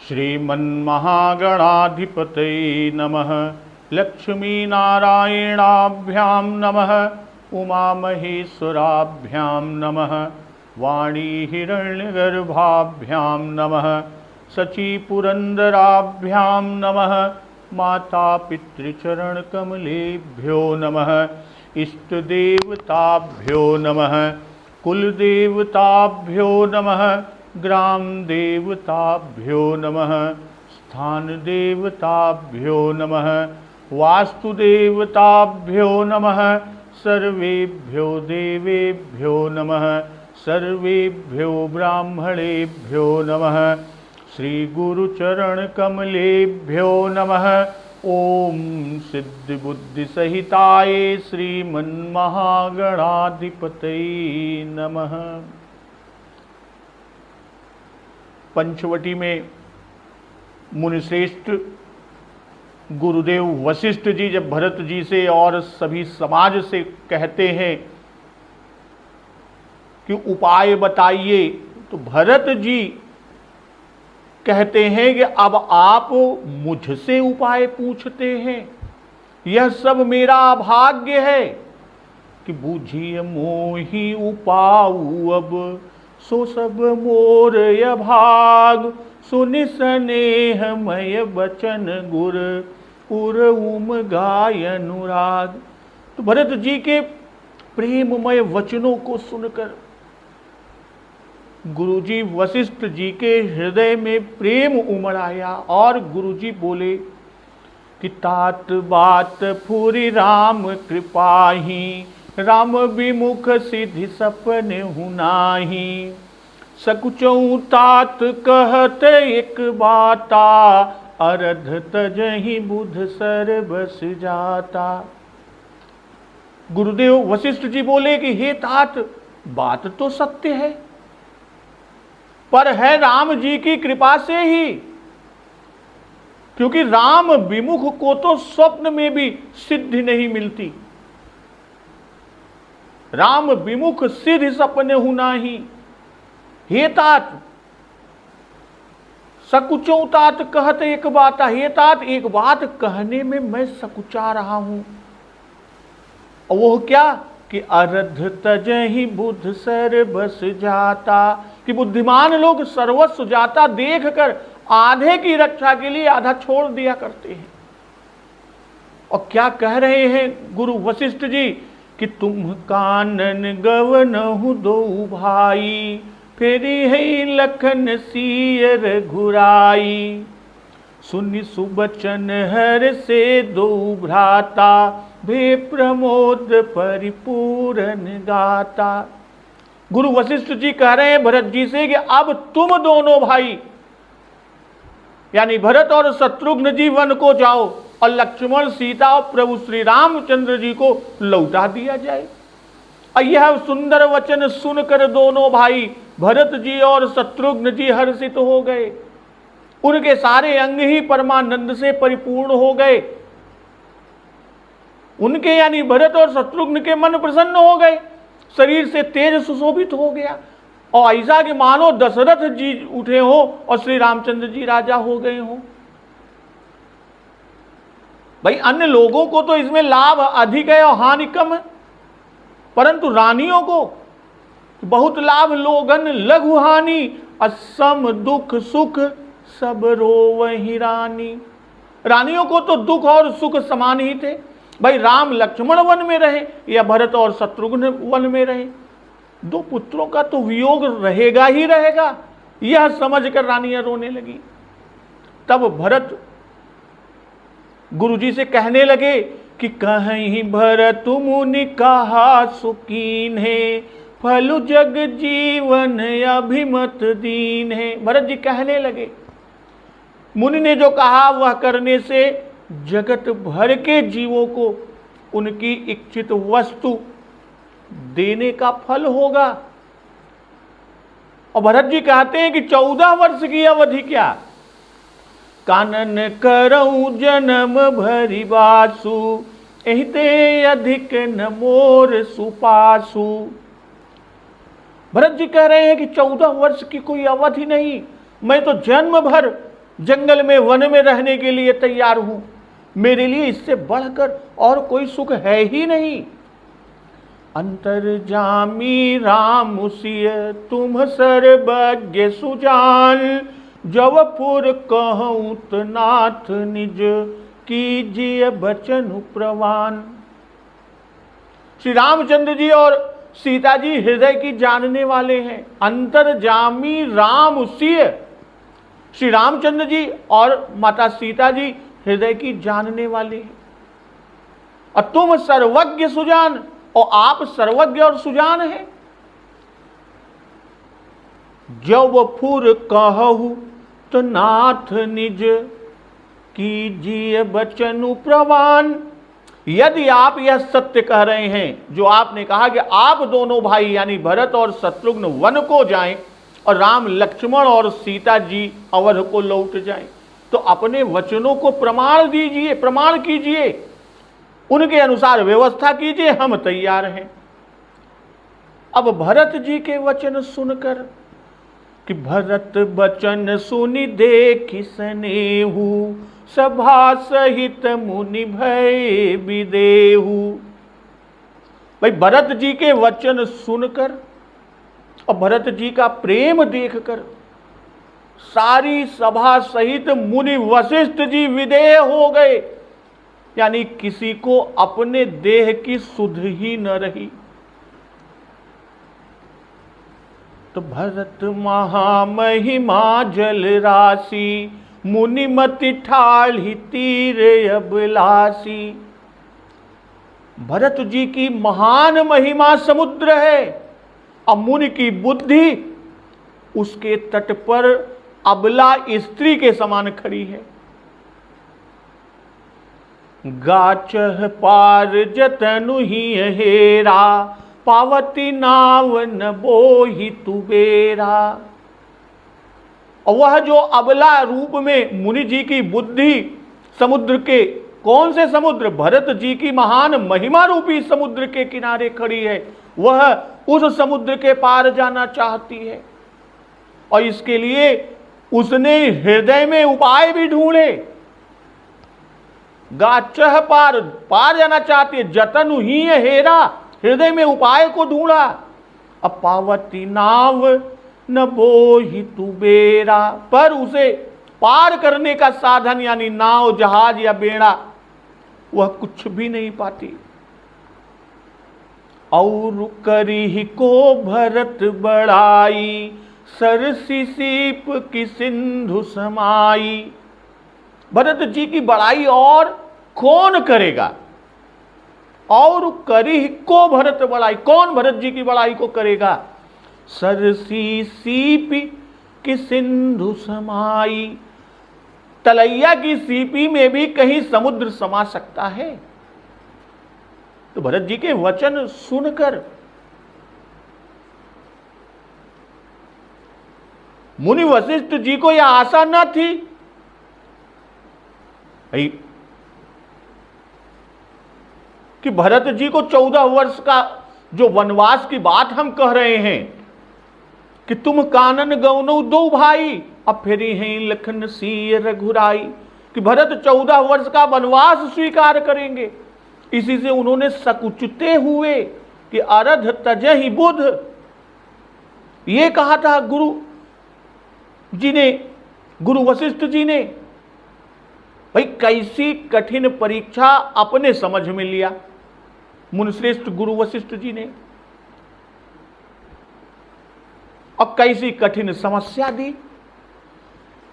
श्रीमन्महागणाधिपतये नमः। लक्ष्मीनारायणाभ्यां नमः। उमामहेश्वराभ्यां नमः। वाणीहिरण्यगर्भाभ्यां नमः। शचीपुरन्दराभ्यां नमः। मातापितृचरणकमलेभ्यो नमः। इष्टदेवताभ्यो नमः। कुलदेवताभ्यो नमः। ग्रामदेवताभ्यो नमः। स्थानदेवताभ्यो नमः। वास्तुदेवताभ्यो नमः। सर्वेभ्यो देवेभ्यो नमः। सर्वेभ्यो ब्राह्मणेभ्यो नमः। श्रीगुरुचरणकमलेभ्यो नमः। ओम सिद्धिबुद्धिसहिताय श्रीमन्महागणाधिपतये नमः। पंचवटी में मुनिश्रेष्ठ गुरुदेव वशिष्ठ जी जब भरत जी से और सभी समाज से कहते हैं कि उपाय बताइए, तो भरत जी कहते हैं कि अब आप मुझसे उपाय पूछते हैं, यह सब मेरा भाग्य है कि बूझिए मोहि उपाऊ अब सो सब मोर भाग। सुनि स्नेहमय बचन गुर उर उम गाय अनुराग। तो भरत जी के प्रेममय वचनों को सुनकर गुरुजी वशिष्ठ जी के हृदय में प्रेम उमड़ आया और गुरुजी बोले कि तात बात फूरी राम कृपाही। राम विमुख सिद्धि सपने हुनाही। सकुचऊ तात कहत एक बाता। अरध तजहि बुध सर बस जाता। गुरुदेव वशिष्ठ जी बोले कि हे तात, बात तो सत्य है, पर है राम जी की कृपा से ही, क्योंकि राम विमुख को तो स्वप्न में भी सिद्धि नहीं मिलती। राम विमुख सिद्धि सपने हुना ही। हे तात, सकुचो तात कहत एक बात। हे तात, एक बात कहने में मैं सकुचा रहा हूं, और वो क्या कि अरध तजहि बुध सर बस जाता, कि बुद्धिमान लोग सर्वस्व जाता देखकर आधे की रक्षा के लिए आधा छोड़ दिया करते हैं। और क्या कह रहे हैं गुरु वशिष्ठ जी कि तुम कानन गवनहु दो भाई। फेरी है लखन सियर घुराई। सुनि सुबचन हर से दो भ्राता। भे प्रमोद परिपूर्ण गाता। गुरु वशिष्ठ जी कह रहे हैं भरत जी से कि अब तुम दोनों भाई यानी भरत और शत्रुघ्न जी वन को जाओ और लक्ष्मण सीता और प्रभु श्री रामचंद्र जी को लौटा दिया जाए। और यह सुंदर वचन सुनकर दोनों भाई भरत जी और शत्रुघ्न जी हर्षित हो गए। उनके सारे अंग ही परमानंद से परिपूर्ण हो गए। उनके यानी भरत और शत्रुघ्न के मन प्रसन्न हो गए, शरीर से तेज सुशोभित हो गया, और ऐसा कि मानो दशरथ जी उठे हो और श्री रामचंद्र जी राजा हो गए हो। भाई अन्य लोगों को तो इसमें लाभ अधिक है और हानि कम है, परंतु रानियों को बहुत लाभ। लोगन लघु हानि असम दुख सुख सब रोवहि रानी। रानियों को तो दुख और सुख समान ही थे। भाई राम लक्ष्मण वन में रहे या भरत और शत्रुघ्न वन में रहे, दो पुत्रों का तो वियोग रहेगा ही रहेगा। यह समझकर रानियां रोने लगी। तब भरत गुरुजी से कहने लगे कि कहीं भरत मुनि कहा सुकीन है। फलु जग जीवन अभिमत दीन है। भरत जी कहने लगे मुनि ने जो कहा वह करने से जगत भर के जीवों को उनकी इच्छित वस्तु देने का फल होगा। और भरत जी कहते हैं कि 14 वर्ष की अवधि क्या, कानन करऊं जन्म भरी बासु। एहिते अधिक न मोर सुपासु। भरत जी कह रहे हैं कि 14 वर्ष की कोई अवधि नहीं, मैं तो जन्म भर जंगल में, वन में रहने के लिए तैयार हूं। मेरे लिए इससे बढ़कर और कोई सुख है ही नहीं। अंतर्जामी राम सिय तुम सर्वज्ञ सुजान, जवपुर कहूं त नाथ निज कीजिए बचन प्रवान। श्री रामचंद्र जी और सीता जी हृदय की जानने वाले हैं। अंतर्जामी राम सिय, श्री रामचंद्र जी और माता सीता जी हृदय की जानने वाले हैं। और तुम सर्वज्ञ सुजान, और आप सर्वज्ञ और सुजान हैं। जवपुर कहूं तो नाथ निज कीजिए बचन प्रवान। यदि आप यह सत्य कह रहे हैं जो आपने कहा कि आप दोनों भाई यानी भरत और शत्रुघ्न वन को जाएं और राम लक्ष्मण और सीता जी अवध को लौट जाएं, तो अपने वचनों को प्रमाण दीजिए, प्रमाण कीजिए, उनके अनुसार व्यवस्था कीजिए, हम तैयार हैं। अब भरत जी के वचन सुनकर कि भरत बचन सुनि देखि सनेहु, सभा सहित मुनि भय विदेहु। भाई भरत जी के वचन सुनकर और भरत जी का प्रेम देखकर सारी सभा सहित मुनि वशिष्ठ जी विदेह हो गए, यानी किसी को अपने देह की सुध ही न रही। तो भरत महामहिमा जल राशि, मुनिमति ठाढ़ी तीर अभिलाषी। भरत जी की महान महिमा समुद्र है और मुनि की बुद्धि उसके तट पर अबला स्त्री के समान खड़ी है। गाचह पार जतनु ही हेरा, पावती नाव न बोहि तुबेरा। और वह जो अबला रूप में मुनि जी की बुद्धि समुद्र के, कौन से समुद्र, भरत जी की महान महिमा रूपी समुद्र के किनारे खड़ी है, वह उस समुद्र के पार जाना चाहती है। और इसके लिए उसने हृदय में उपाय भी ढूंढे। गाचह पार, पार जाना चाहती है, जतनु ही हेरा, हृदय में उपाय को ढूंढा। अब पावती नाव न बोहि तुबेरा, पर उसे पार करने का साधन यानी नाव, जहाज या बेड़ा, वह कुछ भी नहीं पाती। और करी को भरत बड़ाई, सरसी सीप की सिंधु समाई। भरत जी की बड़ाई और कौन करेगा? और करी को भरत बड़ाई, कौन भरत जी की बड़ाई को करेगा? सरसी सीपी की सिंधु समाई, तलैया की सीपी में भी कहीं समुद्र समा सकता है। तो भरत जी के वचन सुनकर मुनि वशिष्ठ जी को यह आशा न थी कि भरत जी को 14 वर्ष का जो वनवास की बात हम कह रहे हैं कि तुम कानन गौनौ दो भाई, अब फिर हैं लखन सिय रघुराई, कि भरत 14 वर्ष का वनवास स्वीकार करेंगे। इसी से उन्होंने सकुचते हुए कि अरध तजहि बुध, ये कहा था गुरु जी ने, गुरु वशिष्ठ जी ने। भाई कैसी कठिन परीक्षा अपने समझ में लिया मुनिश्रेष्ठ गुरु वशिष्ठ जी ने, और कैसी कठिन समस्या दी।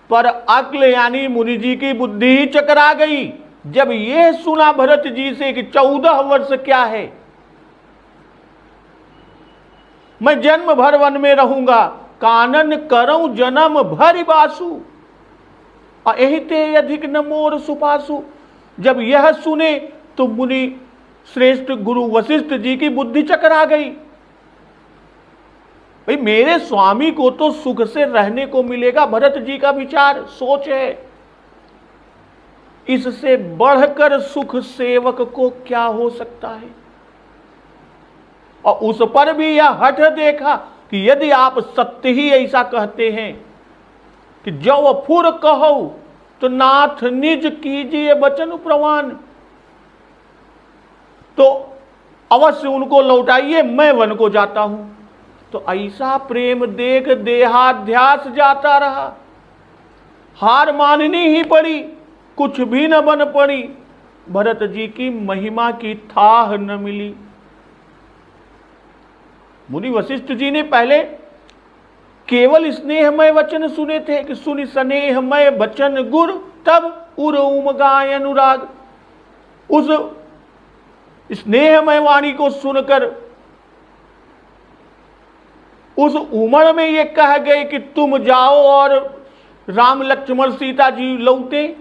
पर अक्ल यानी मुनि जी की बुद्धि ही चकरा गई जब यह सुना भरत जी से कि 14 वर्ष क्या है, मैं जन्म भर वन में रहूंगा, कानन करऊं जन्म भर बासु, अहिते अधिक न मोर सुपासु। जब यह सुने तो मुनि श्रेष्ठ गुरु वशिष्ठ जी की बुद्धि चकरा गई। भाई मेरे स्वामी को तो सुख से रहने को मिलेगा, भरत जी का विचार सोच है, इससे बढ़कर सुख सेवक को क्या हो सकता है। और उस पर भी यह हठ देखा कि यदि आप सत्य ही ऐसा कहते हैं कि जव फुर कहो तो नाथ निज कीजिए वचन प्रवान, तो अवश्य उनको लौटाइए, मैं वन को जाता हूं। तो ऐसा प्रेम देख देहाध्यास जाता रहा, हार माननी ही पड़ी, कुछ भी न बन पड़ी। भरत जी की महिमा की थाह न मिली। मुनि वशिष्ठ जी ने पहले केवल स्नेहमय वचन सुने थे कि सुनि स्नेहमय वचन गुर, तब उर उमगाय अनुराग। उस स्नेहमय वाणी को सुनकर उस उमड़ में ये कह गए कि तुम जाओ और राम लक्ष्मण सीता जी लौटे,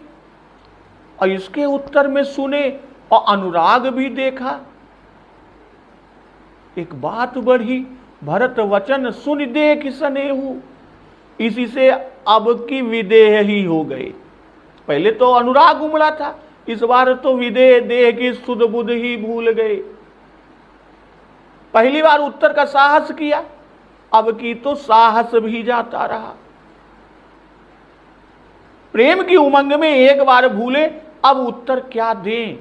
और इसके उत्तर में सुने और अनुराग भी देखा। एक बात बढ़ी, भरत वचन सुन दे कि स्नेहु, इसी से अब की विदेह ही हो गए। पहले तो अनुराग उमड़ा था, इस बार तो विदेह देह की सुध बुध ही भूल गए। पहली बार उत्तर का साहस किया, अब की तो साहस भी जाता रहा। प्रेम की उमंग में एक बार भूले, अब उत्तर क्या दें।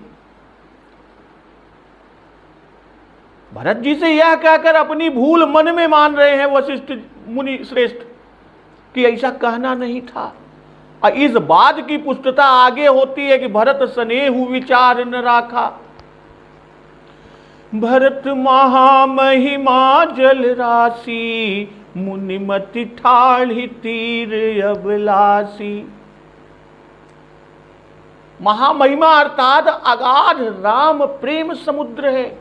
भरत जी से यह कहकर अपनी भूल मन में मान रहे हैं वशिष्ठ मुनि श्रेष्ठ कि ऐसा कहना नहीं था। और इस बात की पुष्टता आगे होती है कि भरत स्नेहु विचार न राखा। भरत महामहिमा जल राशि, मुनिमति ठाढ़ी तीर अभिलाषी। महामहिमा अर्थात अगाध राम प्रेम समुद्र है।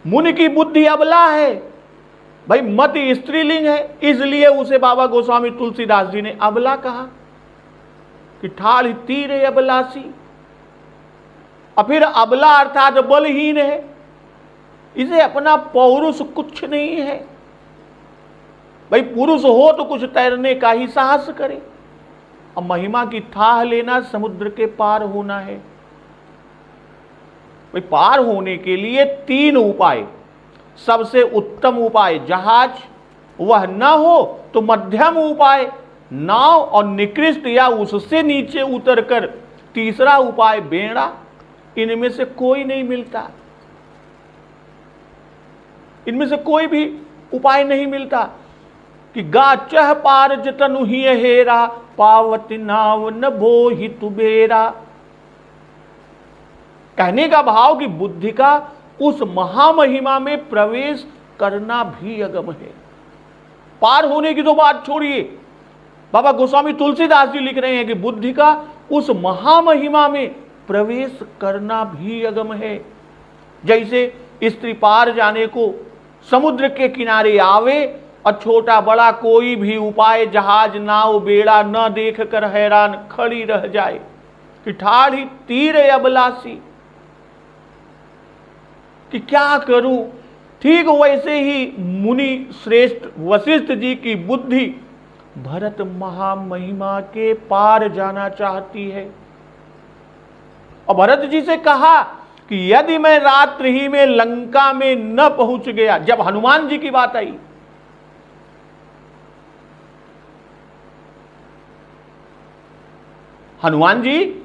मुनि की बुद्धि अबला है, भाई मत स्त्रीलिंग है, इसलिए उसे बाबा गोस्वामी तुलसीदास जी ने अबला कहा कि ठाढ़ तीर अबलासी। और फिर अबला अर्थात बलहीन है, इसे अपना पौरुष कुछ नहीं है। भाई पुरुष हो तो कुछ तैरने का ही साहस करे, और महिमा की थाह लेना समुद्र के पार होना है। भाई पार होने के लिए 3 उपाय। सबसे उत्तम उपाय जहाज, वह न हो तो मध्यम उपाय नाव, और निकृष्ट या उससे नीचे उतरकर तीसरा उपाय बेड़ा। इनमें से कोई नहीं मिलता, इनमें से कोई भी उपाय नहीं मिलता कि गा चह पार जतनु ही हेरा, पावती नाव न भोहि तुबेरा। कहने का भाव कि बुद्धि का उस महामहिमा में प्रवेश करना भी अगम है। पार होने की तो बात छोड़िए, बाबा गोस्वामी तुलसीदास जी लिख रहे हैं कि बुद्धि का उस महामहिमा में प्रवेश करना भी अगम है। जैसे स्त्री पार जाने को समुद्र के किनारे आवे और छोटा बड़ा कोई भी उपाय जहाज नाव बेड़ा न देख कर हैरान खड़ी रह जाए कि ठाढ़ी तीर अबलासी, कि क्या करूं। ठीक वैसे ही मुनि श्रेष्ठ वशिष्ठ जी की बुद्धि भरत महामहिमा के पार जाना चाहती है। और भरत जी से कहा कि यदि मैं रात्रि ही में लंका में न पहुंच गया, जब हनुमान जी की बात आई, हनुमान जी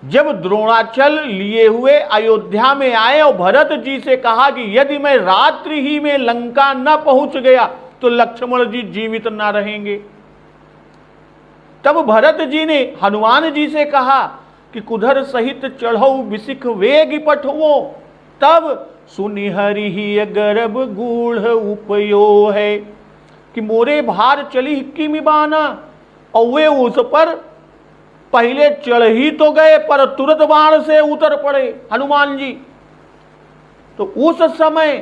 जब द्रोणाचल लिए हुए अयोध्या में आए और भरत जी से कहा कि यदि मैं रात्रि ही में लंका न पहुंच गया तो लक्ष्मण जी जीवित ना रहेंगे, तब भरत जी ने हनुमान जी से कहा कि कुधर सहित चढ़ो बिसिख वेग पठवो, तब सुनि हरि ही गर्भ गूढ़ उपयो है, कि मोरे भार चली किमि बाना। और वे उस पर पहले चढ़ ही तो गए पर तुरंत बाण से उतर पड़े हनुमान जी। तो उस समय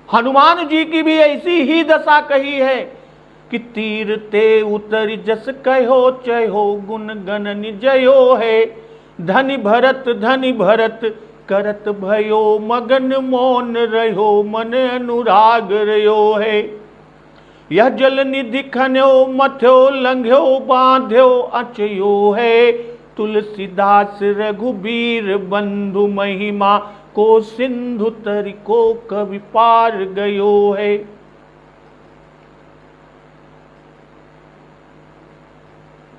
हनुमान जी की भी ऐसी ही दशा कही है कि तीर ते उतर जस कहो चहो गुण गण निजयो है, धनि भरत करत भयो मगन मौन रहो मन अनुराग रयो है। यह जल निधि खन्यो मथ्यो लंघ्यो बांध्यो अचयो है, तुलसीदास रघुबीर बंधु महिमा को सिंधु तरिको कवि पार गयो है।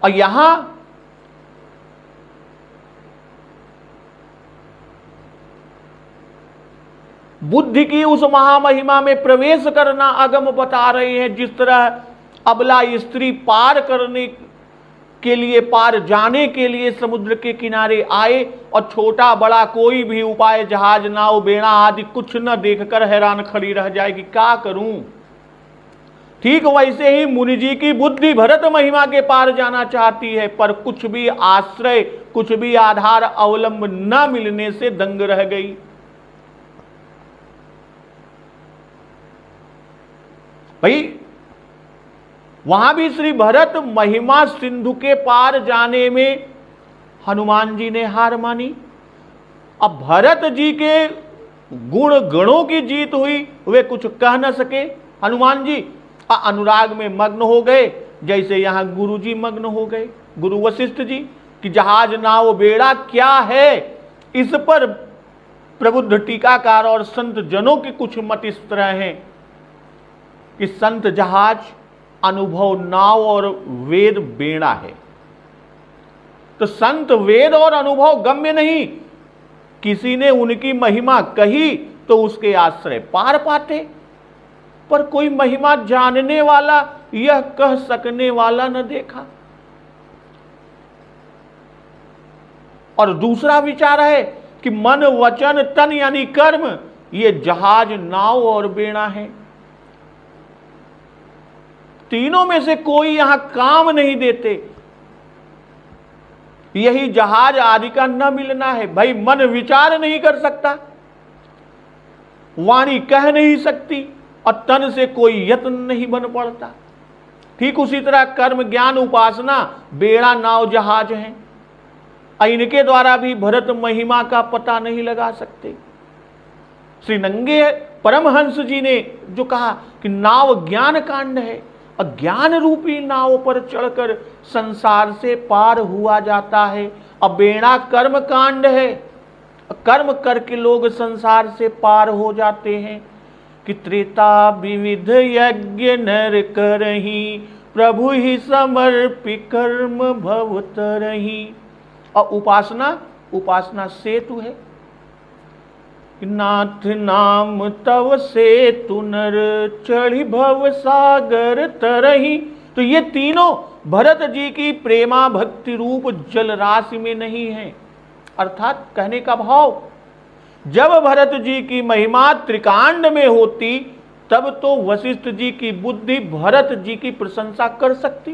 और यहां बुद्धि की उस महामहिमा में प्रवेश करना अगम बता रहे हैं। जिस तरह अबला स्त्री पार करने के लिए, पार जाने के लिए समुद्र के किनारे आए और छोटा बड़ा कोई भी उपाय, जहाज, नाव, बेड़ा आदि कुछ न देखकर हैरान खड़ी रह जाएगी, क्या करूं। ठीक वैसे ही मुनि जी की बुद्धि भरत महिमा के पार जाना चाहती है, पर कुछ भी आश्रय, कुछ भी आधार अवलंब न मिलने से दंग रह गई। भाई वहां भी श्री भरत महिमा सिंधु के पार जाने में हनुमान जी ने हार मानी। अब भरत जी के गुण गणों की जीत हुई, वे कुछ कह न सके। हनुमान जी अनुराग में मग्न हो गए, जैसे यहां गुरु जी मग्न हो गए, गुरु वशिष्ठ जी, कि जहाज नाव बेड़ा क्या है। इस पर प्रबुद्ध टीकाकार और संत जनों के कुछ मत इस तरह हैं कि संत जहाज, अनुभव नाव और वेद बेड़ा है। तो संत वेद और अनुभव गम्य नहीं, किसी ने उनकी महिमा कही तो उसके आश्रय पार पाते, पर कोई महिमा जानने वाला, यह कह सकने वाला न देखा। और दूसरा विचार है कि मन वचन तन यानी कर्म, ये जहाज नाव और बेड़ा है। तीनों में से कोई यहां काम नहीं देते। यही जहाज आदि का न मिलना है। भाई मन विचार नहीं कर सकता, वाणी कह नहीं सकती और तन से कोई यत्न नहीं बन पड़ता। ठीक उसी तरह कर्म ज्ञान उपासना बेड़ा नाव जहाज हैं, इनके द्वारा भी भरत महिमा का पता नहीं लगा सकते। श्री नंगे परमहंस जी ने जो कहा कि नाव ज्ञान कांड है, अज्ञान रूपी नाव पर चढ़कर संसार से पार हुआ जाता है। अब बेड़ा कर्म कांड है, कर्म करके लोग संसार से पार हो जाते हैं। कि त्रेता विविध यज्ञ नर करही, प्रभु ही समर्पि कर्म भव तरही। और उपासना, उपासना सेतु है। नाथ नाम तव सेतु नर, चढ़ी भव सागर तरही। तो ये तीनों भरत जी की प्रेमा भक्ति रूप जल राशि में नहीं है। अर्थात कहने का भाव, जब भरत जी की महिमा त्रिकांड में होती, तब तो वशिष्ठ जी की बुद्धि भरत जी की प्रशंसा कर सकती।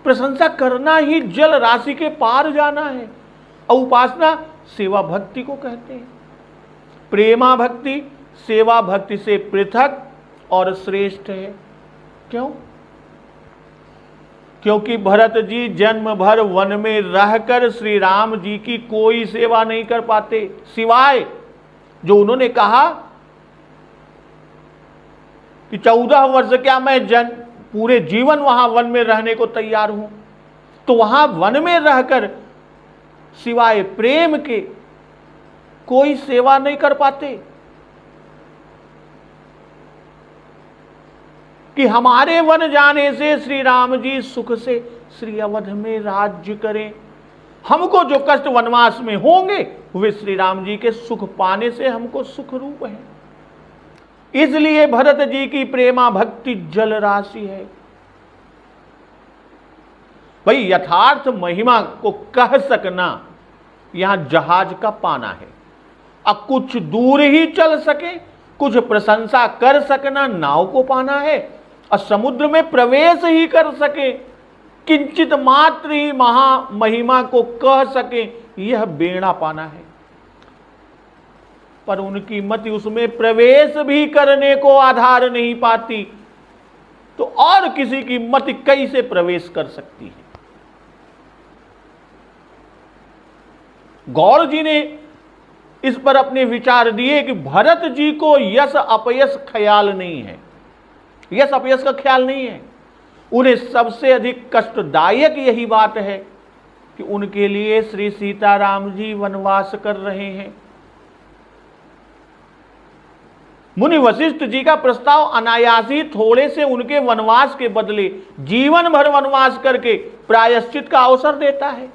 प्रशंसा करना ही जल राशि के पार जाना है। और उपासना सेवा भक्ति को कहते हैं। प्रेमा भक्ति सेवा भक्ति से पृथक और श्रेष्ठ है। क्यों? क्योंकि भरत जी जन्म भर वन में रहकर श्री राम जी की कोई सेवा नहीं कर पाते, सिवाय जो उन्होंने कहा कि 14 वर्ष क्या मैं पूरे जीवन वहां वन में रहने को तैयार हूं। तो वहां वन में रहकर सिवाय प्रेम के कोई सेवा नहीं कर पाते। कि हमारे वन जाने से श्री राम जी सुख से श्री अवध में राज्य करें। हमको जो कष्ट वनवास में होंगे वे श्री राम जी के सुख पाने से हमको सुख रूप है। इसलिए भरत जी की प्रेमा भक्ति जल राशि है। भाई यथार्थ महिमा को कह सकना यहां जहाज का पाना है। अब कुछ दूर ही चल सके, कुछ प्रशंसा कर सकना नाव को पाना है, और समुद्र में प्रवेश ही कर सके, किंचित मात्र ही महा महिमा को कह सके, यह बेड़ा पाना है। पर उनकी मति उसमें प्रवेश भी करने को आधार नहीं पाती, तो और किसी की मति कैसे प्रवेश कर सकती है। गौड़ जी ने इस पर अपने विचार दिए कि भरत जी को यश अपयश ख्याल नहीं है, यश अपयश का ख्याल नहीं है। उन्हें सबसे अधिक कष्टदायक यही बात है कि उनके लिए श्री सीताराम जी वनवास कर रहे हैं। मुनि वशिष्ठ जी का प्रस्ताव अनायासी थोड़े से उनके वनवास के बदले जीवन भर वनवास करके प्रायश्चित का अवसर देता है।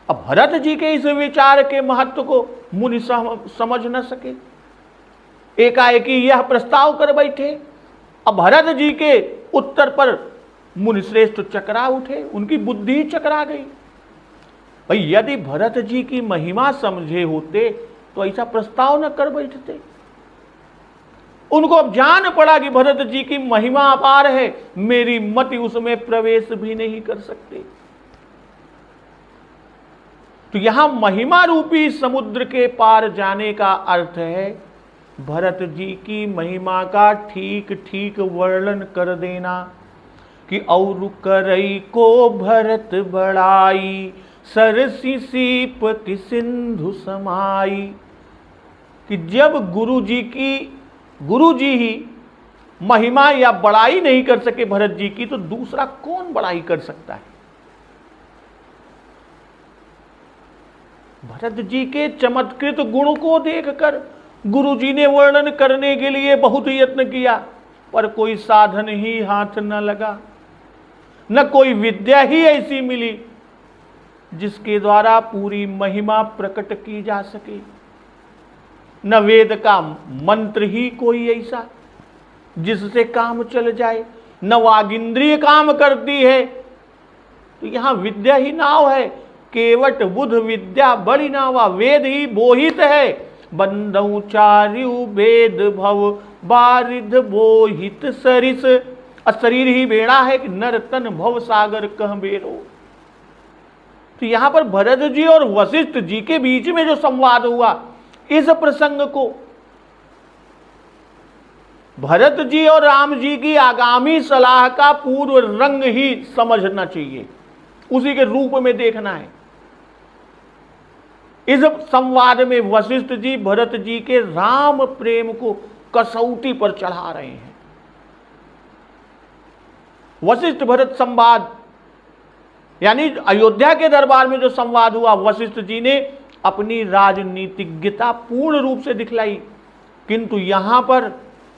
अब भरत जी के इस विचार के महत्व को मुनि समझ न सके, एकाएकी यह प्रस्ताव कर बैठे। अब भरत जी के उत्तर पर मुनिश्रेष्ठ चकरा उठे, उनकी बुद्धि चकरा गई। भाई यदि भरत जी की महिमा समझे होते तो ऐसा प्रस्ताव न कर बैठते। उनको अब जान पड़ा कि भरत जी की महिमा अपार है, मेरी मति उसमें प्रवेश भी नहीं कर सकते। तो यहां महिमा रूपी समुद्र के पार जाने का अर्थ है भरत जी की महिमा का ठीक ठीक वर्णन कर देना कि और करई को भरत बड़ाई, सरसी सीप की सिंधु समाई। कि जब गुरु जी ही महिमा या बड़ाई नहीं कर सके भरत जी की, तो दूसरा कौन बड़ाई कर सकता है। भरत जी के चमत्कृत गुण को देखकर गुरु जी ने वर्णन करने के लिए बहुत यत्न किया, पर कोई साधन ही हाथ न लगा, न कोई विद्या ही ऐसी मिली जिसके द्वारा पूरी महिमा प्रकट की जा सके, न वेद का मंत्र ही कोई ऐसा जिससे काम चल जाए, न वागिंद्रिय काम करती है। तो यहां विद्या ही नाव है, केवट बुध विद्या बड़ी नावा, वेद ही बोहित है, बंदौ चार्यु वेद भव बारिध बोहित सरिस। शरीर ही बेड़ा है कि नर तन भव सागर कह बेरो। तो यहां पर भरत जी और वशिष्ठ जी के बीच में जो संवाद हुआ, इस प्रसंग को भरत जी और राम जी की आगामी सलाह का पूर्व रंग ही समझना चाहिए, उसी के रूप में देखना है। इस संवाद में वशिष्ठ जी भरत जी के राम प्रेम को कसौटी पर चढ़ा रहे हैं। वशिष्ठ भरत संवाद यानी अयोध्या के दरबार में जो संवाद हुआ, वशिष्ठ जी ने अपनी राजनीतिज्ञता पूर्ण रूप से दिखलाई, किंतु यहां पर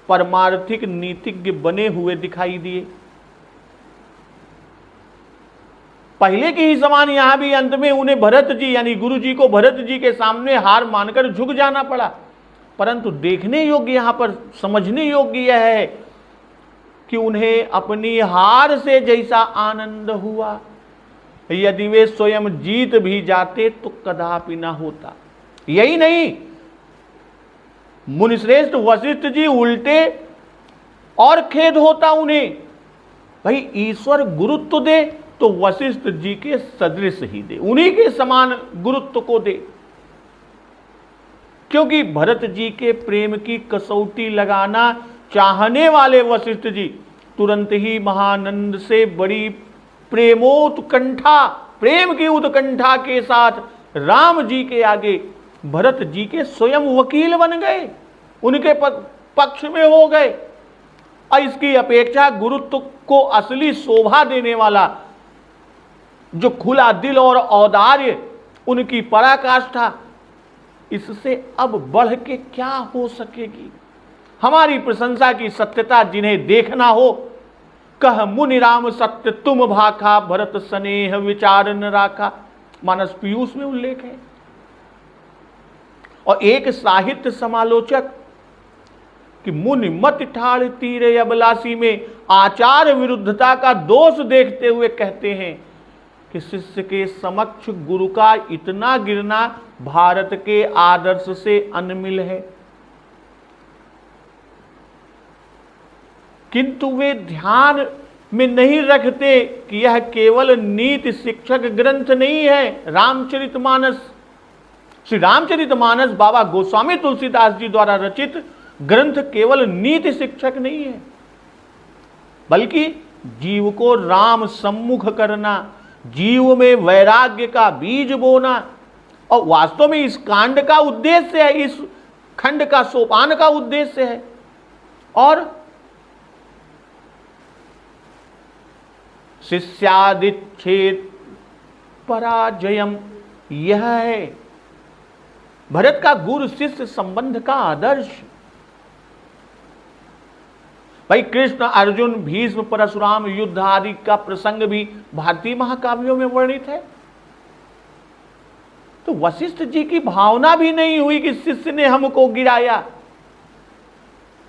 परमार्थिक नीतिज्ञ बने हुए दिखाई दिए। पहले के ही समान यहां भी अंत में उन्हें भरत जी यानी गुरु जी को भरत जी के सामने हार मानकर झुक जाना पड़ा, परंतु देखने योग्य यहां पर समझने योग्य यह है कि उन्हें अपनी हार से जैसा आनंद हुआ, यदि वे स्वयं जीत भी जाते तो कदापि ना होता। यही नहीं, मुनिश्रेष्ठ वशिष्ठ जी उल्टे और खेद होता उन्हें, भाई ईश्वर गुरुत्व दे तो वशिष्ठ जी के सदृश ही दे, उन्हीं के समान गुरुत्व को दे। क्योंकि भरत जी के प्रेम की कसौटी लगाना चाहने वाले वशिष्ठ जी तुरंत ही महानंद से बड़ी प्रेमोत्कंठा, प्रेम की उत्कंठा के साथ राम जी के आगे भरत जी के स्वयं वकील बन गए, उनके पक्ष में हो गए। और इसकी अपेक्षा गुरुत्व को असली शोभा देने वाला जो खुला दिल और औदार्य, उनकी पराकाष्ठा, इससे अब बढ़ के क्या हो सकेगी। हमारी प्रशंसा की सत्यता जिन्हें देखना हो, कह मुनि राम सत्य तुम भाखा, भरत स्नेह विचार न राखा, मानस पीयूष में उल्लेख है। और एक साहित्य समालोचक कि मुनि मत ठाड़ तीरे अबलासी में आचार विरुद्धता का दोष देखते हुए कहते हैं कि शिष्य के समक्ष गुरु का इतना गिरना भारत के आदर्श से अनमिल है। किंतु वे ध्यान में नहीं रखते कि यह केवल नीति शिक्षक ग्रंथ नहीं है। रामचरितमानस, श्री रामचरितमानस बाबा गोस्वामी तुलसीदास जी द्वारा रचित ग्रंथ केवल नीति शिक्षक नहीं है, बल्कि जीव को राम सम्मुख करना, जीव में वैराग्य का बीज बोना, और वास्तव में इस कांड का उद्देश्य है, इस खंड का सोपान का उद्देश्य है। और शिष्यादिच्छेद पराजयम, यह है भरत का गुरु शिष्य संबंध का आदर्श। भाई कृष्ण अर्जुन भीष्म परशुराम युद्ध आदि का प्रसंग भी भारतीय महाकाव्यों में वर्णित है। तो वशिष्ठ जी की भावना भी नहीं हुई कि शिष्य ने हमको गिराया,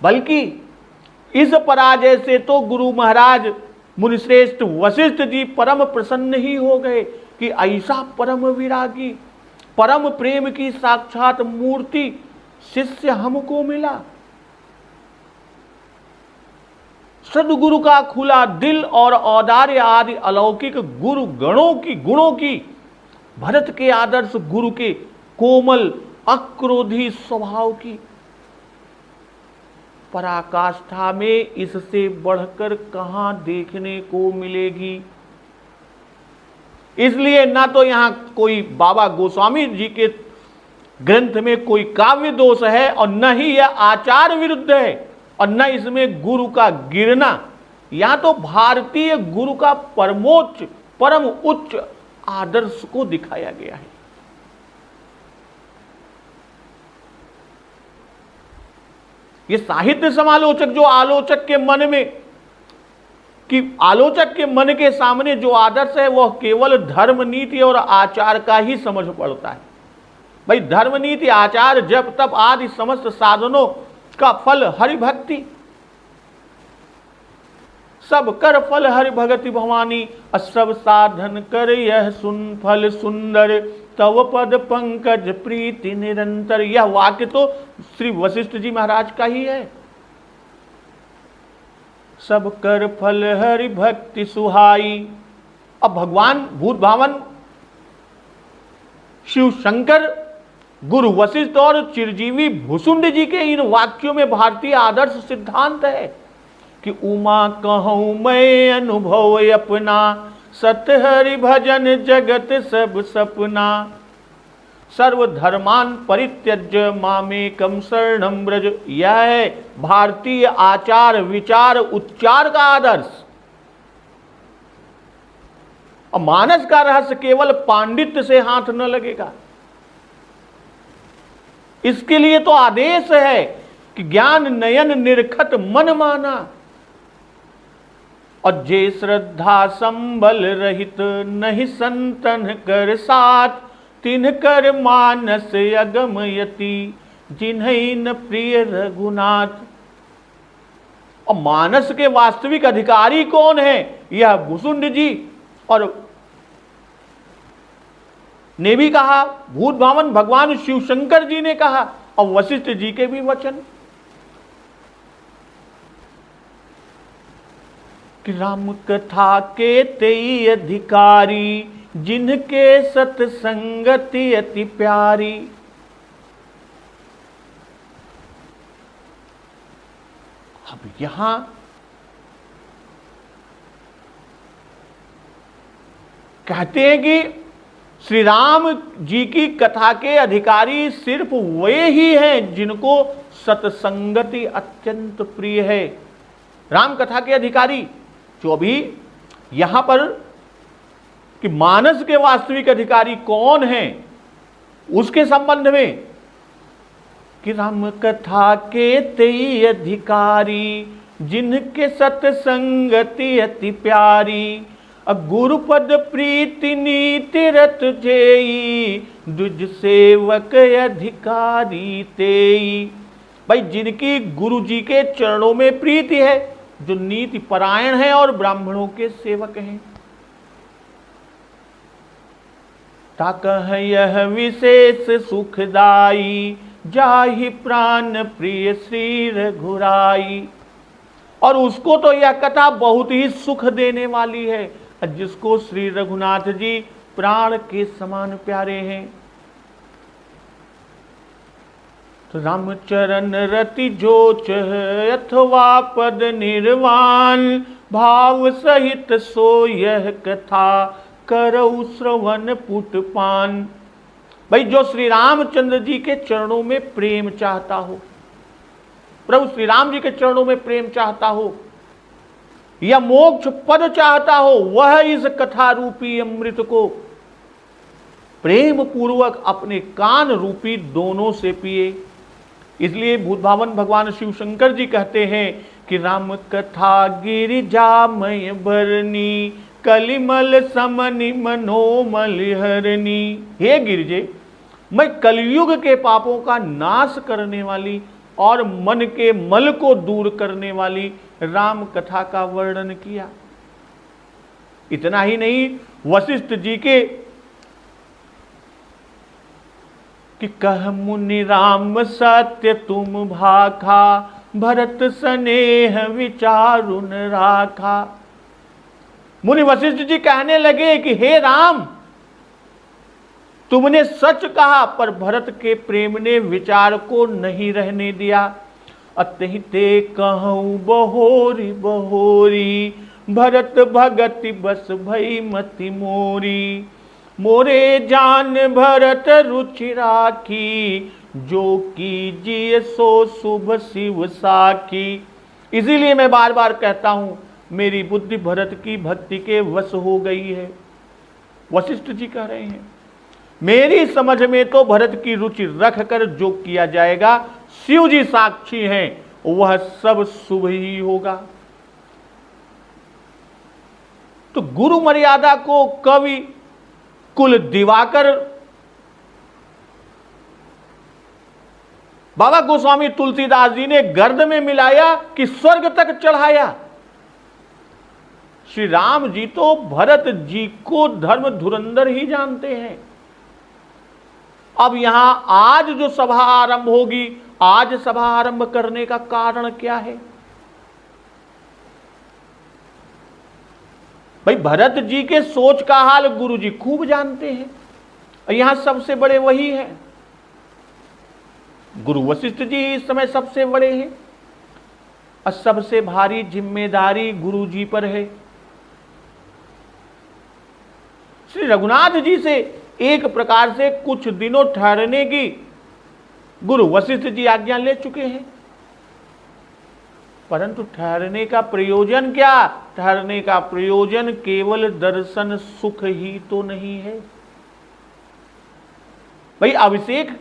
बल्कि इस पराजय से तो गुरु महाराज मुनिश्रेष्ठ वशिष्ठ जी परम प्रसन्न ही हो गए कि ऐसा परम विरागी, परम प्रेम की साक्षात मूर्ति शिष्य हमको मिला। सदगुरु का खुला दिल और औदार्य आदि अलौकिक गुरु गुणों की भरत के आदर्श गुरु के कोमल अक्रोधी स्वभाव की पराकाष्ठा में इससे बढ़कर कहां देखने को मिलेगी। इसलिए ना तो यहां कोई बाबा गोस्वामी जी के ग्रंथ में कोई काव्य दोष है और न ही यह आचार विरुद्ध है और न इसमें गुरु का गिरना। यहां तो भारतीय गुरु का परमोच्च परम उच्च आदर्श को दिखाया गया है। ये साहित्य समालोचक जो आलोचक के मन में कि आलोचक के मन के सामने जो आदर्श है वह केवल धर्म नीति और आचार का ही समझ पड़ता है। भाई धर्म नीति आचार जप तप आदि समस्त साधनों का फल हरि भक्ति, सब कर फल हरि भगति भवानी, सब साधन कर यह सुन फल सुंदर, तव पद पंकज प्रीति निरंतर। यह वाक्य तो श्री वशिष्ठ जी महाराज का ही है। सब कर फल हरि भक्ति सुहाई। अब भगवान भूत भावन शिव शंकर गुरु वशिष्ठ और चिरजीवी भुसुंड जी के इन वाक्यों में भारतीय आदर्श सिद्धांत है कि उमा कहूं मैं अनुभव अपना, सत हरि भजन जगत सब सपना, सर्वधर्मान परित्यज्य मामेकम शरणं व्रज। यह है भारतीय आचार विचार उच्चार का आदर्श। और मानस का रहस्य केवल पांडित्य से हाथ न लगेगा। इसके लिए तो आदेश है कि ज्ञान नयन निरखत मन माना, और जे श्रद्धा संबल रहित नहीं संतन कर साथ, तिन्ह कर मानस अगमयति जिन्हीं न प्रिय रघुनाथ। और मानस के वास्तविक अधिकारी कौन है? यह भुसुंड जी और ने भी कहा, भूत भावन भगवान शिव शंकर जी ने कहा और वशिष्ठ जी के भी वचन कि राम कथा के तेई अधिकारी, जिनके सत्संगति अति प्यारी। अब यहां कहते हैं कि श्री राम जी की कथा के अधिकारी सिर्फ वे ही हैं जिनको सत्संगति अत्यंत प्रिय है। राम कथा के अधिकारी जो अभी यहां पर कि मानस के वास्तविक अधिकारी कौन हैं उसके संबंध में कि राम कथा के तेई अधिकारी, जिनके सत्संगति अति प्यारी, गुरुपद प्रीति नीति रत जेई, दुज सेवक अधिकारी तेई। भाई जिनकी गुरु जी के चरणों में प्रीति है, जो नीति परायण है और ब्राह्मणों के सेवक हैं, ताकह यह विशेष सुखदाई, जाहि प्राण प्रिय श्री रघुराई। और उसको तो यह कथा बहुत ही सुख देने वाली है, जिसको श्री रघुनाथ जी प्राण के समान प्यारे हैं। तो रामचरण रति जोच अथवा पद निर्वाण, भाव सहित सो यह कथा करऊ श्रवण पुटपान। भाई जो श्री रामचंद्र जी के चरणों में प्रेम चाहता हो, प्रभु श्री राम जी के चरणों में प्रेम चाहता हो या मोक्ष पद चाहता हो, वह इस कथा रूपी अमृत को प्रेम पूर्वक अपने कान रूपी दोनों से पिए। इसलिए भूत भावन भगवान शिव शंकर जी कहते हैं कि राम कथा गिरिजामय भरनी, कलिमल समनि मनोमल हरनी। हे गिरिजे, मैं कलयुग के पापों का नाश करने वाली और मन के मल को दूर करने वाली राम कथा का वर्णन किया। इतना ही नहीं, वशिष्ठ जी के कि कह मुनि राम सत्य तुम भाखा, भरत स्नेह विचारुन राखा। मुनि वशिष्ठ जी कहने लगे कि हे राम, तुमने सच कहा, पर भरत के प्रेम ने विचार को नहीं रहने दिया। अतहि ते कहूँ बहोरी बहोरी, भरत भगति बस भई मति मोरी। मोरे जान भरत रुचि राखी, जो कीजिए सो शुभ शिव साखी। इसीलिए मैं बार बार कहता हूं, मेरी बुद्धि भरत की भक्ति के वश हो गई है। वशिष्ठ जी कह रहे हैं, मेरी समझ में तो भरत की रुचि रखकर जो किया जाएगा, शिव जी साक्षी हैं, वह सब शुभ ही होगा। तो गुरु मर्यादा को कवि कुल दिवाकर बाबा गोस्वामी तुलसीदास जी ने गर्द में मिलाया कि स्वर्ग तक चढ़ाया। श्री राम जी तो भरत जी को धर्म धुरंधर ही जानते हैं। अब यहां आज जो सभा आरंभ होगी, आज सभा आरंभ करने का कारण क्या है? भाई, भरत जी के सोच का हाल गुरु जी खूब जानते हैं, और यहां सबसे बड़े वही हैं। गुरु वशिष्ठ जी इस समय सबसे बड़े हैं, और सबसे भारी जिम्मेदारी गुरु जी पर है। श्री रघुनाथ जी से एक प्रकार से कुछ दिनों ठहरने की गुरु वशिष्ठ जी आज्ञा ले चुके हैं, परंतु ठहरने का प्रयोजन क्या? ठहरने का प्रयोजन केवल दर्शन सुख ही तो नहीं है। भाई, अभिषेक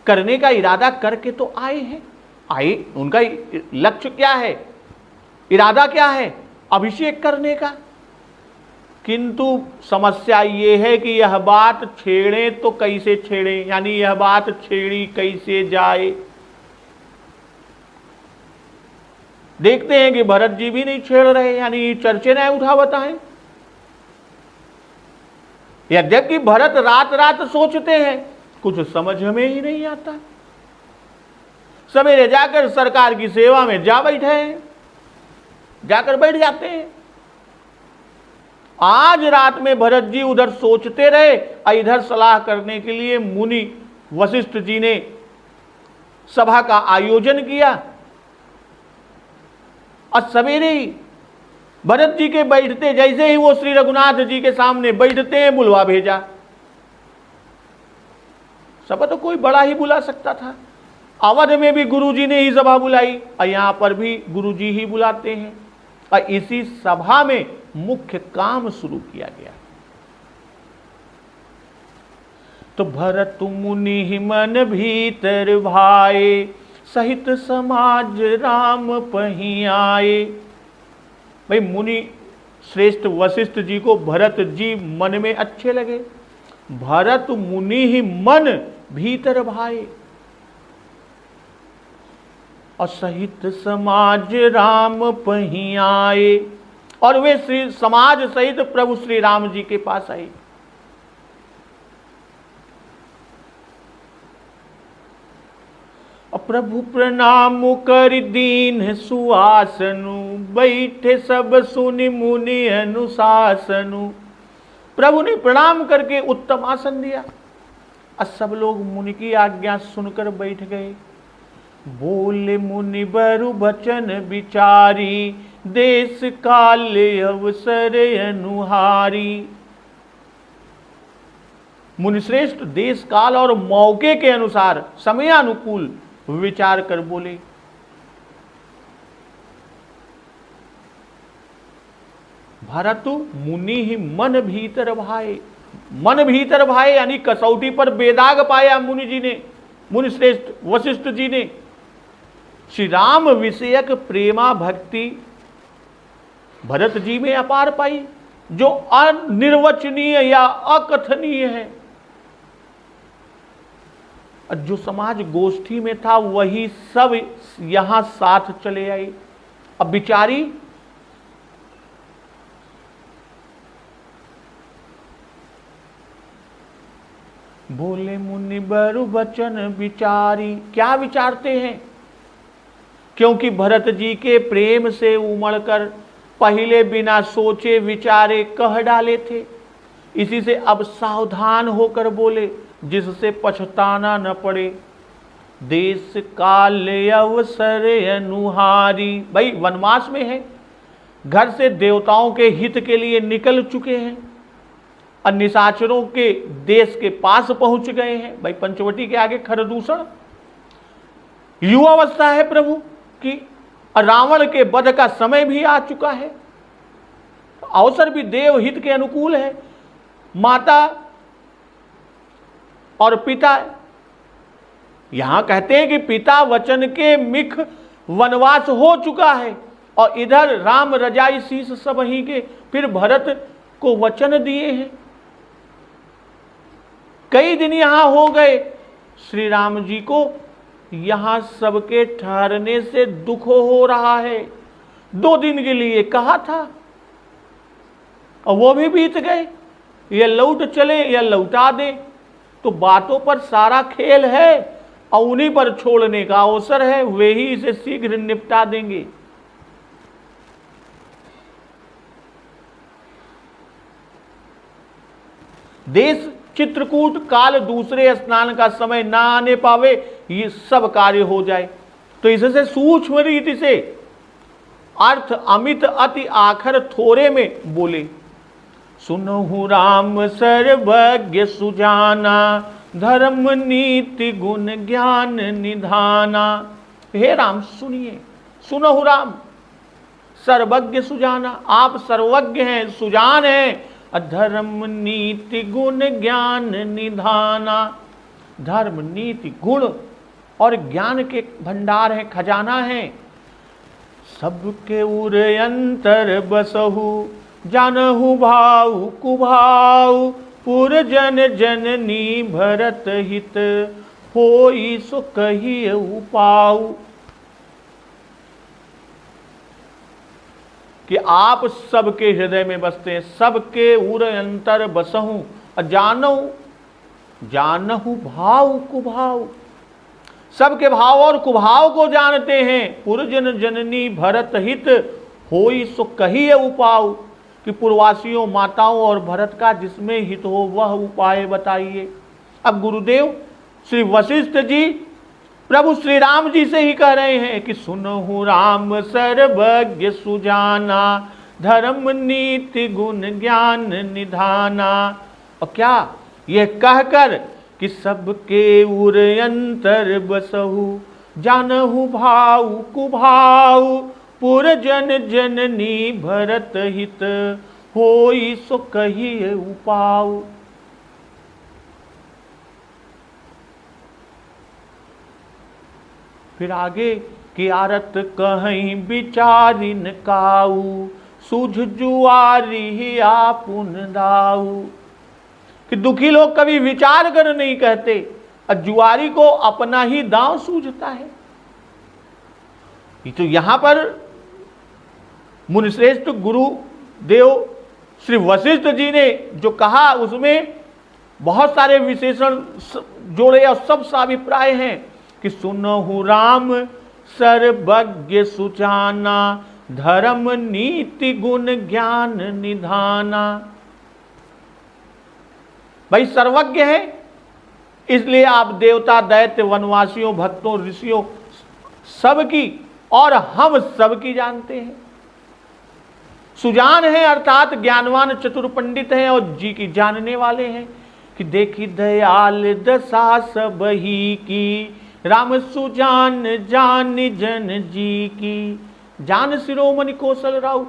करने का इरादा करके तो आए हैं, आए, उनका लक्ष्य क्या है, इरादा क्या है? अभिषेक करने का। किंतु समस्या ये है कि यह बात छेड़े तो कैसे छेड़े, यानी यह बात छेड़ी कैसे जाए। देखते हैं कि भरत जी भी नहीं छेड़ रहे, यानी चर्चे न उठा बताएं। यद्यपि भरत रात रात सोचते हैं, कुछ समझ में ही नहीं आता। सवेरे जाकर सरकार की सेवा में जा बैठे हैं, जाकर बैठ जाते हैं। आज रात में भरत जी उधर सोचते रहे, और इधर सलाह करने के लिए मुनि वशिष्ठ जी ने सभा का आयोजन किया, और सवेरे ही भरत जी के बैठते, जैसे ही वो श्री रघुनाथ जी के सामने बैठते हैं, बुलवा भेजा। सभा तो कोई बड़ा ही बुला सकता था। अवध में भी गुरुजी ने ही सभा बुलाई, और यहां पर भी गुरुजी ही बुलाते हैं, और इसी सभा में मुख्य काम शुरू किया गया। तो भरत मुनि मन भीतर भाए, सहित समाज राम पही आए। भाई, मुनि श्रेष्ठ वशिष्ठ जी को भरत जी मन में अच्छे लगे। भरत मुनि ही मन भीतर भाए, और सहित समाज राम पही आए, और वे श्री समाज सहित प्रभु श्री राम जी के पास आए। प्रभु प्रणाम कर दीन सुआसनु, बैठे सब सुनि मुनि अनुशासनु। प्रभु ने प्रणाम करके उत्तम आसन दिया, और सब लोग मुनि की आज्ञा सुनकर बैठ गए। बोले मुनि बरु बचन विचारी, देश काल अवसर अनुहारी। मुनिश्रेष्ठ देश काल और मौके के अनुसार समयानुकूल विचार कर बोले। भरत मुनि ही मन भीतर भाए। मन भीतर भाए यानी कसौटी पर बेदाग पाया मुनि जी ने, मुनिश्रेष्ठ वशिष्ठ जी ने। श्री राम विषयक प्रेमा भक्ति भरत जी में अपार पाई, जो अनिर्वचनीय या अकथनीय है। जो समाज गोष्ठी में था वही सब यहां साथ चले आए। अब बिचारी बोले मुनि बरु बचन विचारी, क्या विचारते हैं? क्योंकि भरत जी के प्रेम से उमड़कर पहले बिना सोचे विचारे कह डाले थे। इसी से अब सावधान होकर बोले, जिससे पछताना न पड़े। देश काल अवसर अनुहारी, भाई वनवास में है, घर से देवताओं के हित के लिए निकल चुके हैं और निशाचरों के देश के पास पहुंच गए हैं। भाई पंचवटी के आगे खरदूषण, युवावस्था है प्रभु की, रावण के वध का समय भी आ चुका है। अवसर भी देव हित के अनुकूल है। माता और पिता, यहां कहते हैं कि पिता वचन के मिख वनवास हो चुका है, और इधर राम रजाई शीस सब ही के फिर भरत को वचन दिए हैं। कई दिन यहां हो गए, श्री राम जी को यहां सबके ठहरने से दुख हो रहा है। 2 दिन के लिए कहा था और वो भी बीत गए। ये लौट चले या लौटा दे, तो बातों पर सारा खेल है और उन्हीं पर छोड़ने का अवसर है। वे ही इसे शीघ्र निपटा देंगे। देश चित्रकूट काल दूसरे स्नान का समय ना आने पावे, ये सब कार्य हो जाए। तो इससे सूक्ष्म रीति से अर्थ अमित अति आखर थोड़े में बोले। सुनहु राम सर्वज्ञ सुजाना, धर्म नीति गुण ज्ञान निधाना। हे राम सुनिए, सुनहु राम सर्वज्ञ सुजाना, आप सर्वज्ञ हैं, सुजान हैं। धर्म नीति गुण ज्ञान निधाना, धर्म नीति गुण और ज्ञान के भंडार है, खजाना है। सबके उर अंतर बसहु, जानहु भाव कुभाव। पुर जन जननी भरत हित, होई सो कहिए उपाऊ। कि आप सबके हृदय में बसते हैं। सबके उर अंतर बसहूं, जानहु भाव कुभाव, सबके भाव और कुभाव को जानते हैं। पुरजन जननी भरत हित, होई सो कहिए उपाऊ। कि पूर्वासियों, माताओं और भरत का जिसमें हित हो वह उपाय बताइए। अब गुरुदेव श्री वशिष्ठ जी प्रभु श्री राम जी से ही कह रहे हैं कि सुनहु राम सर्वज्ञ सुजाना, धर्म नीति गुण ज्ञान निधाना। और क्या ये कहकर कि सबके उर अंतर बसहु, जानहु भाव कुभाव। पुर जन जननी भरत हित, होई सो कहिए उपाऊ। फिर आगे कि आरत कहीं विचारिन काऊ, सूझ जुआरी आपुन दाऊ। कि दुखी लोग कभी विचार कर नहीं कहते, और जुआरी को अपना ही दांव सूझता है। तो यहां पर मुनिश्रेष्ठ गुरु देव श्री वशिष्ठ जी ने जो कहा उसमें बहुत सारे विशेषण जोड़े और सब अभिप्राय हैं। कि सुनहु राम सर्वज्ञ सुजाना, धर्म नीति गुण ज्ञान निधाना। भाई सर्वज्ञ है, इसलिए आप देवता दैत्य वनवासियों भक्तों ऋषियों सबकी और हम सबकी जानते हैं। सुजान है अर्थात ज्ञानवान चतुर पंडित हैं और जी की जानने वाले हैं। कि देखी दयाल दशा सब ही की, राम सुजान जान जन जी की। जान शिरोमणि कौशल राव,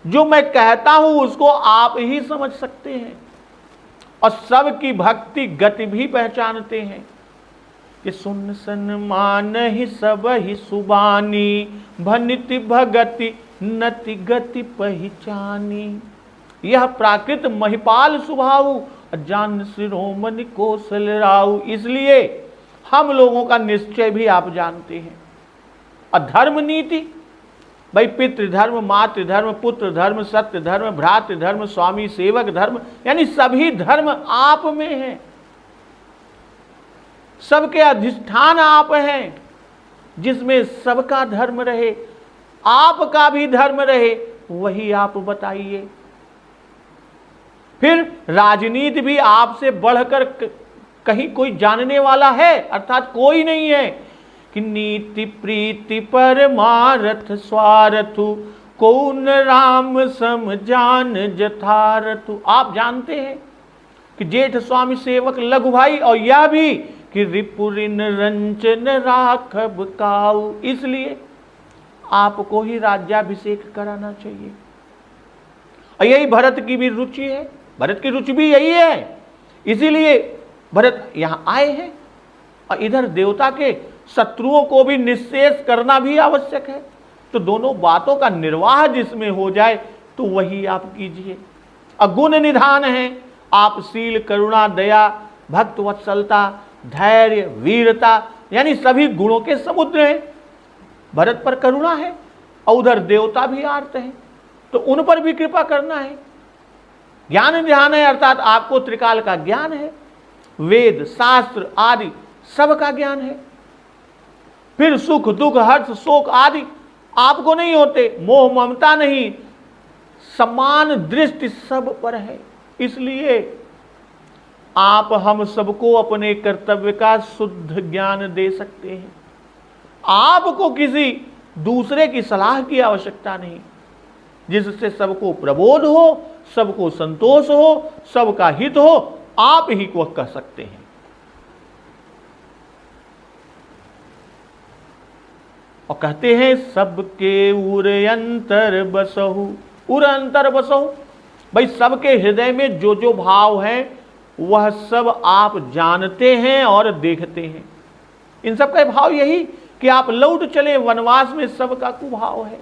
जो मैं कहता हूं उसको आप ही समझ सकते हैं और सबकी भक्ति गति भी पहचानते हैं। कि सुन सन्मान ही सब ही सुबानी, भनिति भगति नति गति पहचानी। यह प्राकृत महिपाल स्वभाव, जान शिरोमणि कौशल राव। इसलिए हम लोगों का निश्चय भी आप जानते हैं। और धर्म नीति, भाई पितृधर्म, मातृधर्म, पुत्र धर्म, सत्य धर्म, भ्रातृ धर्म, स्वामी सेवक धर्म, यानी सभी धर्म आप में हैं। सबके अधिष्ठान आप हैं, जिसमें सबका धर्म रहे, आपका भी धर्म रहे, वही आप बताइए। फिर राजनीति भी आपसे बढ़कर कहीं कोई जानने वाला है? अर्थात कोई नहीं है। कि नीति प्रीति परमारथ स्वार्थु, कौन राम सम जान जथारथु। आप जानते हैं कि जेठ स्वामी सेवक लघु भाई, और यह भी कि रिपुरिन रंचन राखब काऊ। इसलिए आपको ही राज्याभिषेक कराना चाहिए। और यही भरत की भी रुचि है, भरत की रुचि भी यही है। इसीलिए भरत यहां आए हैं। और इधर देवता के शत्रुओं को भी निःशेष करना भी आवश्यक है। तो दोनों बातों का निर्वाह जिसमें हो जाए तो वही आप कीजिए। अगुण निधान है आप, शील, करुणा, दया, भक्त वत्सलता, धैर्य, वीरता, यानी सभी गुणों के समुद्र हैं। भरत पर करुणा है और उधर देवता भी आर्त हैं, तो उन पर भी कृपा करना है। ज्ञान ध्यान है, अर्थात आपको त्रिकाल का ज्ञान है, वेद शास्त्र आदि सब का ज्ञान है। फिर सुख दुख हर्ष शोक आदि आपको नहीं होते, मोह ममता नहीं, समान दृष्टि सब पर है। इसलिए आप हम सबको अपने कर्तव्य का शुद्ध ज्ञान दे सकते हैं। आपको किसी दूसरे की सलाह की आवश्यकता नहीं, जिससे सबको प्रबोध हो, सबको संतोष हो, सबका हित हो, आप ही को कह सकते हैं। और कहते हैं सबके उर अंतर बसहु, उर अंतर बसहु। भाई सबके हृदय में जो जो भाव है वह सब आप जानते हैं और देखते हैं। इन सब का भाव यही कि आप लौट चले वनवास में, सबका कुभाव है।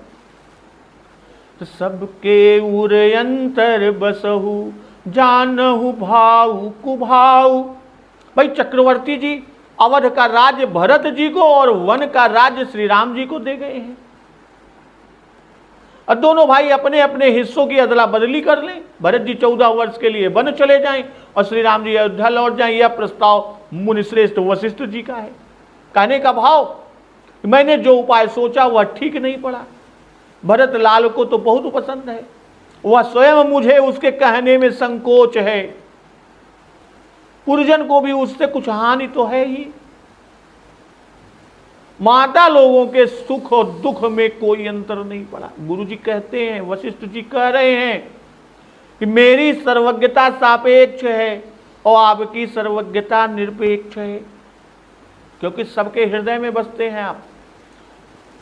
तो सबके उर अंतर बसहु, जानहु भाव कुभाव। भाई चक्रवर्ती जी अवध का राज्य भरत जी को और वन का राज्य श्री राम जी को दे गए हैं। और दोनों भाई अपने अपने हिस्सों की अदला बदली कर लें। भरत जी 14 वर्ष के लिए वन चले जाएं और श्री राम जी अयोध्या लौट जाएं। यह प्रस्ताव मुनिश्रेष्ठ वशिष्ठ जी का है। कहने का भाव, मैंने जो उपाय सोचा वह ठीक नहीं पड़ा। भरत लाल को तो बहुत पसंद है, वह स्वयं मुझे उसके कहने में संकोच है। पुरजन को भी उससे कुछ हानि तो है ही। माता लोगों के सुख और दुख में कोई अंतर नहीं पड़ा। गुरु जी कहते हैं, वशिष्ठ जी कह रहे हैं कि मेरी सर्वज्ञता सापेक्ष है और आपकी सर्वज्ञता निरपेक्ष है, क्योंकि सबके हृदय में बसते हैं आप।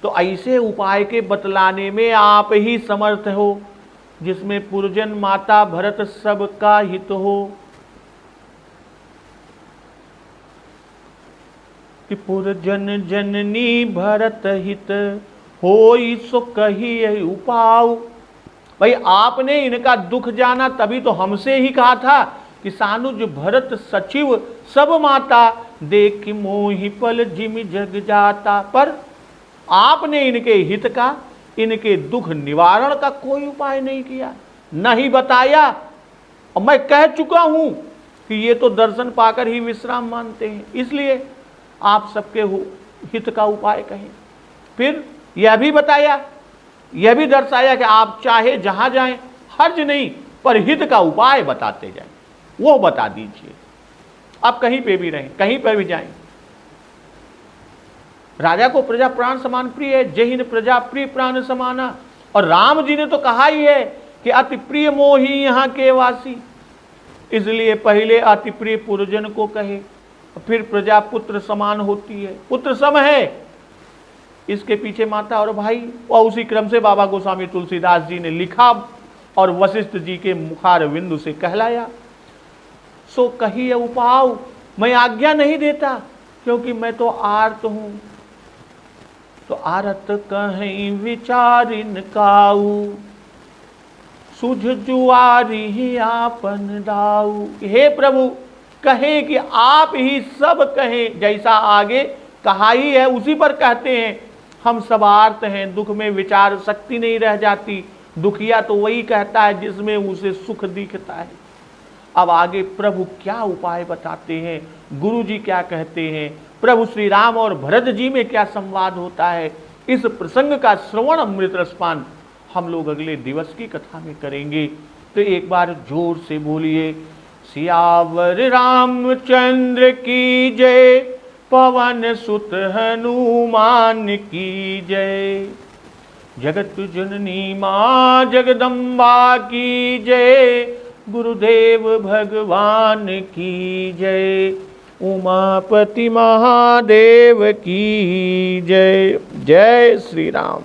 तो ऐसे उपाय के बतलाने में आप ही समर्थ हो, जिसमें पुरजन माता भरत सबका हित हो। कि पुरजन जननी भरत हित होई सो कही उपाव। भाई आपने इनका दुख जाना, तभी तो हमसे ही कहा था कि सानुज भरत सचिव सब माता, देख मोहि पल जिमि जग जाता। पर आपने इनके हित का, इनके दुख निवारण का कोई उपाय नहीं किया, नहीं बताया। और मैं कह चुका हूं कि ये तो दर्शन पाकर ही विश्राम मानते हैं, इसलिए आप सबके हित का उपाय कहें। फिर यह भी बताया, यह भी दर्शाया कि आप चाहे जहां जाएं हर्ज नहीं, पर हित का उपाय बताते जाएं, वो बता दीजिए। आप कहीं पे भी रहें, कहीं पर भी जाएं। राजा को प्रजा प्राण समान प्रिय है, जहिन प्रजा प्रिय प्राण समाना। और राम जी ने तो कहा ही है कि अति प्रिय मोही यहाँ के वासी। इसलिए पहले अति प्रिय पुरजन को कहे, फिर प्रजा पुत्र समान होती है, पुत्र सम है, इसके पीछे माता और भाई। और उसी क्रम से बाबा गोस्वामी तुलसीदास जी ने लिखा और वशिष्ठ जी के मुखार बिंदु से कहलाया। सो कही उपाव, मैं आज्ञा नहीं देता क्योंकि मैं तो आर्त हूं। तो आरत कहीं विचारिन काऊ, सुझ जुआरी आपन दाऊ। हे प्रभु, कहें कि आप ही सब कहें, जैसा आगे कहा ही है उसी पर कहते हैं। हम सब आर्त हैं, दुख में विचार शक्ति नहीं रह जाती। दुखिया तो वही कहता है जिसमें उसे सुख दिखता है। अब आगे प्रभु क्या उपाय बताते हैं, गुरु जी क्या कहते हैं, प्रभु श्री राम और भरत जी में क्या संवाद होता है, इस प्रसंग का श्रवण अमृत रसपान हम लोग अगले दिवस की कथा में करेंगे। तो एक बार जोर से बोलिए, सियावर रामचंद्र की जय, पवन सुत हनुमान की जय। जगत जननी मां जगदम्बा की जय, गुरुदेव भगवान की जय, उमापति महादेव की जय। जय श्री राम।